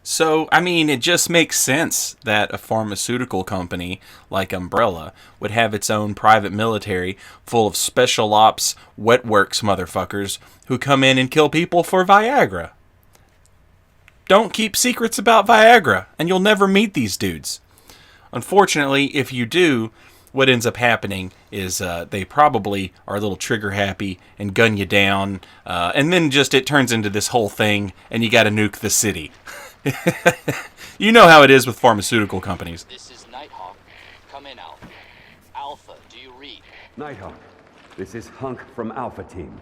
So, I mean, it just makes sense that a pharmaceutical company like Umbrella would have its own private military full of special ops, wet works motherfuckers who come in and kill people for Viagra. Don't keep secrets about Viagra, and you'll never meet these dudes. Unfortunately, if you do, what ends up happening is they probably are a little trigger happy and gun you down, and then just it turns into this whole thing, and you gotta nuke the city. You know how it is with pharmaceutical companies. This is Nighthawk. Come in, Alpha. Alpha, do you read? Nighthawk, this is Hunk from Alpha Team.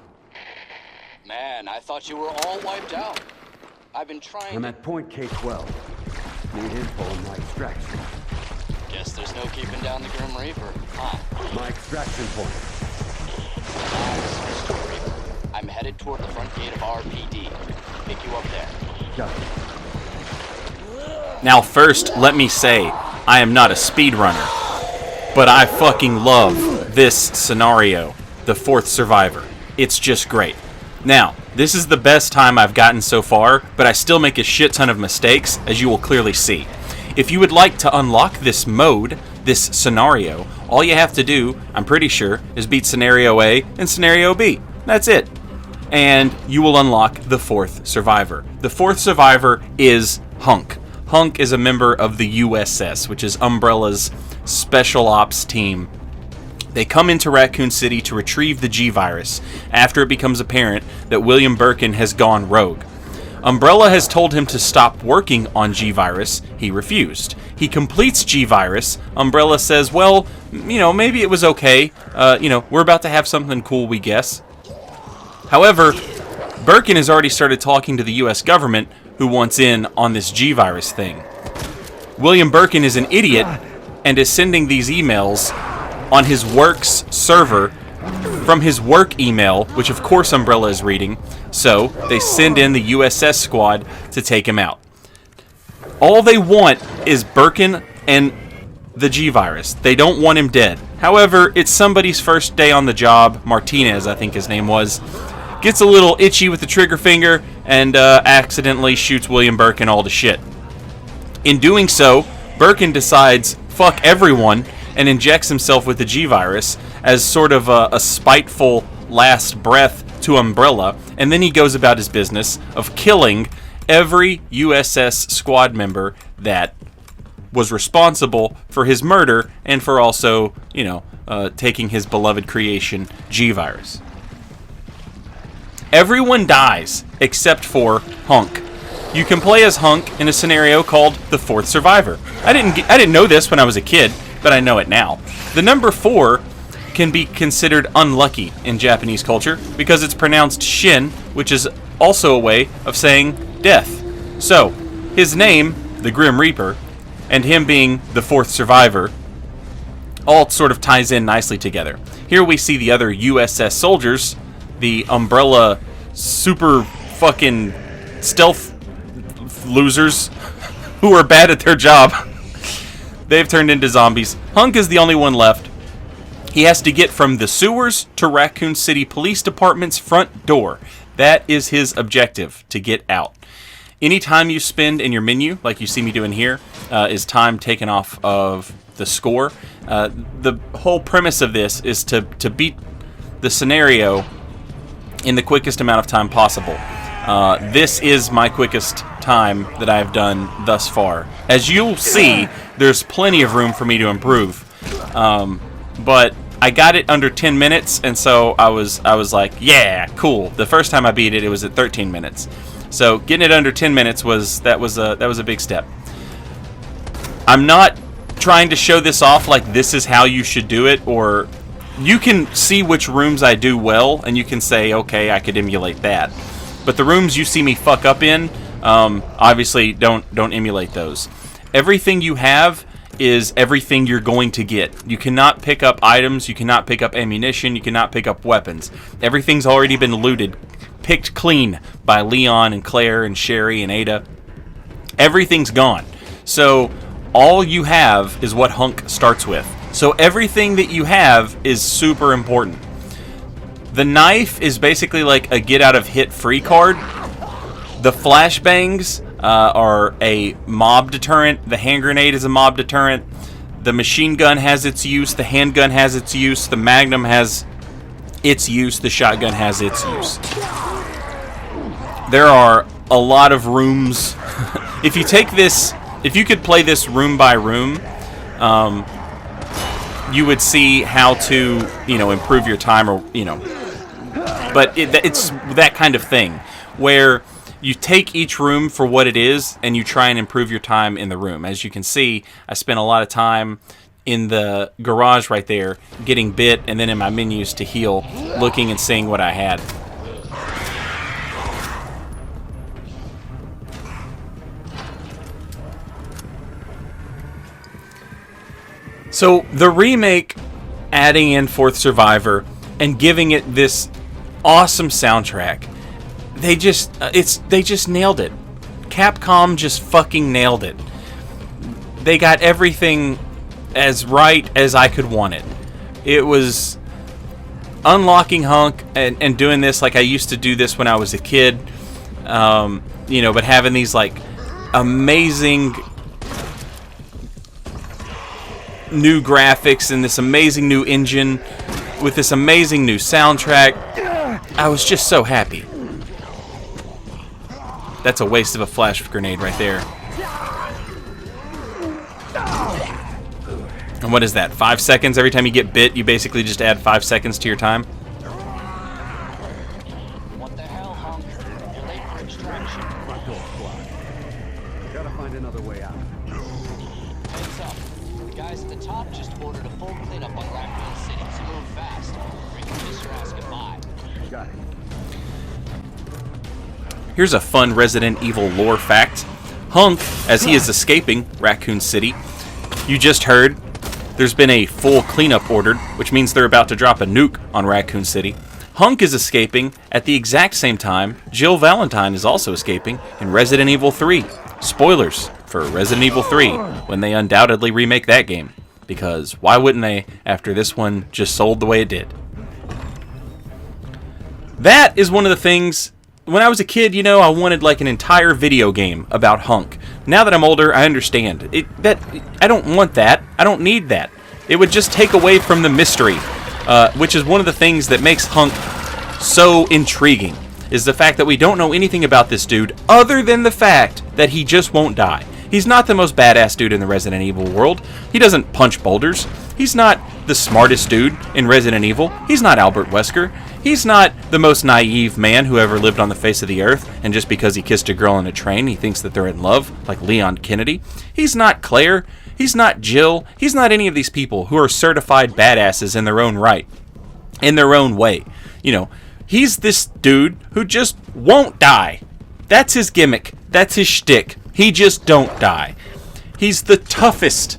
Man, I thought you were all wiped out. I've been trying I'm at point K-12. Need info on my extraction. Guess there's no keeping down the Grim Reaper, huh? My extraction point. Nice, Mr. Reaper. I'm headed toward the front gate of RPD. Pick you up there. Got it. Now first, let me say, I am not a speedrunner, but I fucking love this scenario, the fourth survivor. It's just great. Now, this is the best time I've gotten so far, but I still make a shit ton of mistakes, as you will clearly see. If you would like to unlock this mode, this scenario, all you have to do, I'm pretty sure, is beat Scenario A and Scenario B. That's it. And you will unlock the fourth survivor. The fourth survivor is Hunk. Hunk is a member of the USS, which is Umbrella's special ops team. They come into Raccoon City to retrieve the G-Virus after it becomes apparent that William Birkin has gone rogue. Umbrella has told him to stop working on G-Virus. He refused. He completes G-Virus. Umbrella says, well, maybe it was okay. We're about to have something cool, we guess. However, Birkin has already started talking to the US government, who wants in on this G-Virus thing. William Birkin is an idiot and is sending these emails on his work's server from his work email, which of course Umbrella is reading, so they send in the USS squad to take him out. All they want is Birkin and the G-Virus. They don't want him dead. However, it's somebody's first day on the job, Martinez I think his name was, gets a little itchy with the trigger finger and accidentally shoots William Birkin all to shit. In doing so, Birkin decides, fuck everyone, and injects himself with the G-Virus as sort of a spiteful last breath to Umbrella, and then he goes about his business of killing every USS squad member that was responsible for his murder and for also, taking his beloved creation, G-Virus. Everyone dies except for Hunk. You can play as Hunk in a scenario called the Fourth Survivor. I didn't know this when I was a kid, but I know it now. The number 4 can be considered unlucky in Japanese culture because it's pronounced Shin, which is also a way of saying death. So, his name, the Grim Reaper, and him being the Fourth Survivor, all sort of ties in nicely together. Here we see the other USS soldiers, the Umbrella super fucking stealth losers who are bad at their job. They've turned into zombies. Hunk is the only one left. He has to get from the sewers to Raccoon City Police Department's front door. That is his objective, to get out. Any time you spend in your menu, like you see me doing here, is time taken off of the score. The whole premise of this is to beat the scenario in the quickest amount of time possible. This is my quickest time that I've done thus far. As you'll see, there's plenty of room for me to improve. But I got it under 10 minutes, and so I was like, yeah, cool. The first time I beat it, it was at 13 minutes. So getting it under 10 minutes was a big step. I'm not trying to show this off like this is how you should do it, or you can see which rooms I do well, and you can say, okay, I could emulate that. But the rooms you see me fuck up in, obviously don't emulate those. Everything you have is everything you're going to get. You cannot pick up items, you cannot pick up ammunition, you cannot pick up weapons. Everything's already been looted, picked clean by Leon and Claire and Sherry and Ada. Everything's gone. So all you have is what Hunk starts with. So everything that you have is super important. The knife is basically like a get out of hit free card. The flashbangs are a mob deterrent. The hand grenade is a mob deterrent. The machine gun has its use. The handgun has its use. The Magnum has its use. The shotgun has its use. There are a lot of rooms. If you could play this room by room, you would see how to, improve your time, or, but it's that kind of thing where you take each room for what it is and you try and improve your time in the room. As you can see, I spent a lot of time in the garage right there getting bit, and then in my menus to heal, looking and seeing what I had. So the remake, adding in Fourth Survivor and giving it this awesome soundtrack, they just nailed it. Capcom just fucking nailed it. They got everything as right as I could want it. It was unlocking Hunk and doing this like I used to do this when I was a kid, but having these like amazing new graphics and this amazing new engine with this amazing new soundtrack. I was just so happy. That's a waste of a flash grenade right there. And what is that? 5 seconds? Every time you get bit, you basically just add 5 seconds to your time? What the hell, Hunk? You're late for extraction. Gotta find another way out. Heads up. The guys at the top just ordered a full cleanup on Raccoon City, so move fast. Or you can kiss your ass goodbye. Got it. Here's a fun Resident Evil lore fact. Hunk, as he is escaping Raccoon City, you just heard there's been a full cleanup ordered, which means they're about to drop a nuke on Raccoon City. Hunk is escaping at the exact same time Jill Valentine is also escaping in Resident Evil 3. Spoilers for Resident Evil 3 when they undoubtedly remake that game. Because why wouldn't they after this one just sold the way it did? That is one of the things. When I was a kid, I wanted like an entire video game about Hunk. Now that I'm older, I understand. I don't want that. I don't need that. It would just take away from the mystery, which is one of the things that makes Hunk so intriguing, is the fact that we don't know anything about this dude other than the fact that he just won't die. He's not the most badass dude in the Resident Evil world. He doesn't punch boulders. He's not the smartest dude in Resident Evil. He's not Albert Wesker. He's not the most naive man who ever lived on the face of the earth, and just because he kissed a girl on a train, he thinks that they're in love, like Leon Kennedy. He's not Claire. He's not Jill. He's not any of these people who are certified badasses in their own right, in their own way. He's this dude who just won't die. That's his gimmick. That's his shtick. He just don't die. He's the toughest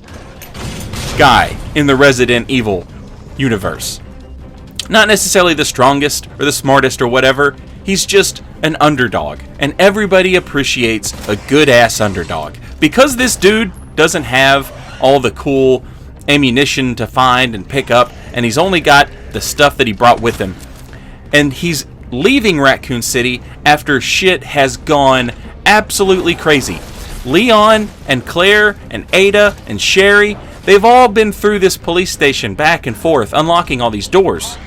guy in the Resident Evil universe. Not necessarily the strongest or the smartest or whatever. He's just an underdog. And everybody appreciates a good-ass underdog. Because this dude doesn't have all the cool ammunition to find and pick up, and he's only got the stuff that he brought with him. And he's leaving Raccoon City after shit has gone absolutely crazy. Leon and Claire and Ada and Sherry, they've all been through this police station back and forth, unlocking all these doors.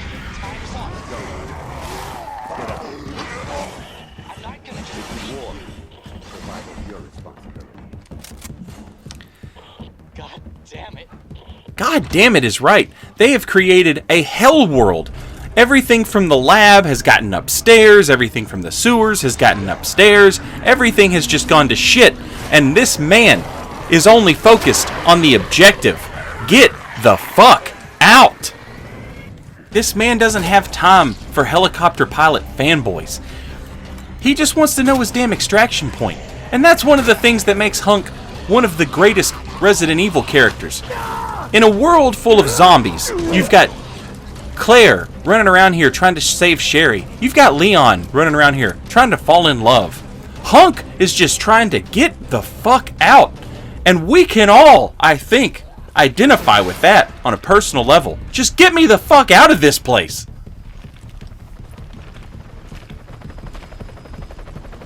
God damn it is right. They have created a hell world. Everything from the lab has gotten upstairs. Everything from the sewers has gotten upstairs. Everything has just gone to shit. And this man is only focused on the objective. Get the fuck out. This man doesn't have time for helicopter pilot fanboys. He just wants to know his damn extraction point. And that's one of the things that makes Hunk one of the greatest Resident Evil characters. In a world full of zombies, you've got Claire running around here trying to save Sherry. You've got Leon running around here trying to fall in love. Hunk is just trying to get the fuck out. And we can all, I think, identify with that on a personal level. Just get me the fuck out of this place.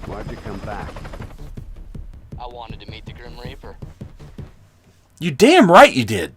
Why'd you come back? wanted to meet the Grim Reaper. You damn right you did.